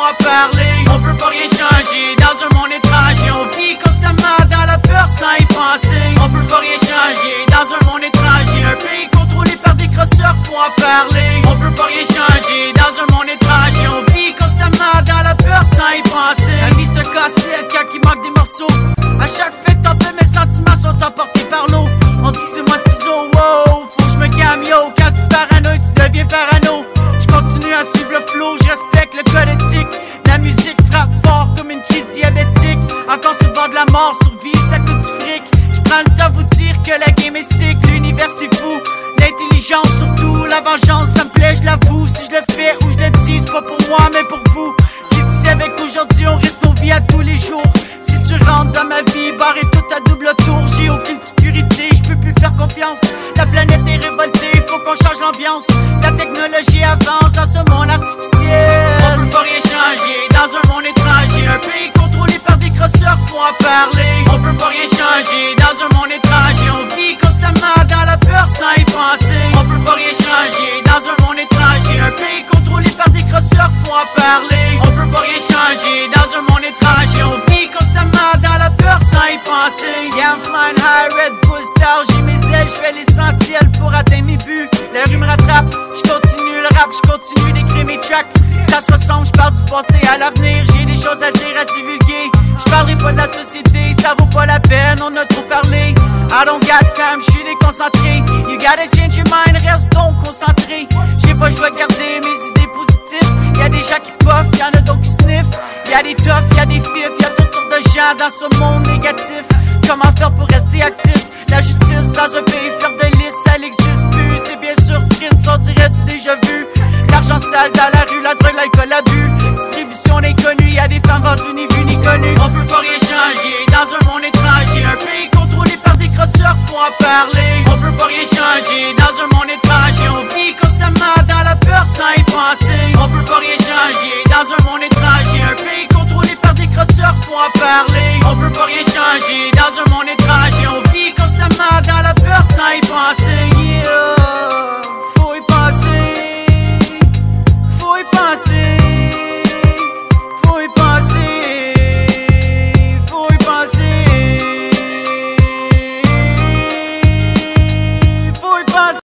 en parler. On peut pas rien changer dans un monde étranger. On vit constamment dans la peur sans y penser. On peut pas rien changer dans un monde étranger. Un pays contrôlé par des crosseurs, faut en parler. On peut pas rien changer dans un monde étranger. On vit constamment dans la peur sans y penser. La vie c'est un casse-tête quand il manque des morceaux. À chaque fête tempête mes sentiments sont emportés par l'eau. On dit que c'est moi schizo, wow. Faut que je me calme, yo. Quand tu paranoïes, tu deviens parano. Je continue à suivre le flow, je respecte le code éthique. La musique frappe fort comme une crise diabétique. Encore sur le bord de la mort, survivre ça coûte du fric. Je prends le temps de vous dire que la game est sick, l'univers c'est fou. L'intelligence surtout, la vengeance ça me plaît, je l'avoue. Si je le fais ou je le dis, c'est pas pour moi mais pour vous. Si tu savais qu'aujourd'hui on risque nos vies à tous les jours. Si tu rentres dans ma vie, barré tout à double tour. J'ai aucune sécurité, je peux plus faire confiance. La planète est révoltée, faut qu'on change l'ambiance. La technologie avance dans ce monde artificiel. On peut pas rien changer dans un monde étranger. Un pays contrôlé par des crosseurs, faut en parler. On peut pas rien changer dans un monde étranger. On vit constamment dans la peur sans y penser. On peut pas rien changer dans un monde étranger. Un pays contrôlé par des crosseurs, faut en parler. On peut pas rien changer dans un monde étranger. On vit constamment dans la peur sans y penser. Yeah, I'm flying high, Red Bull style. J'ai mes ailes, je fais l'essentiel pour atteindre mes buts. La rue me rattrape, je continue le rap, je continue d'écrire mes tracks. Ça se ressemble, je parle du passé à l'avenir. J'ai des choses à dire, à divulguer. Je parlerai pas de la société, ça vaut pas la peine, on a trop parlé. I don't got time, je suis déconcentré. You gotta change your mind, reste donc concentré. J'ai pas le choix de garder mes idées positives. Y'a des gens qui puffent, y'en a d'autres qui sniffent. Y'a des toughs, y'a des fifs, y'a toutes sortes de gens dans ce monde négatif. Comment faire pour rester actif? La justice dans un pays fier de lisse, elle existe plus. C'est bien sûr triste, on dirait du déjà vu. L'argent sale dans la rue, la drogue, l'alcool, l'abus. Distribution d'inconnus, y'a des femmes vendues ni vues ni connues. On peut pas rien changer dans un monde étranger. Un pays contrôlé par des crosseurs, faut en parler. On peut pas rien changer dans un monde étranger. On vit constamment dans la peur sans y penser. On peut pas rien changer dans un monde étranger. Un pays contrôlé par des crosseurs, faut en parler. On peut pas rien changer dans un monde étranger.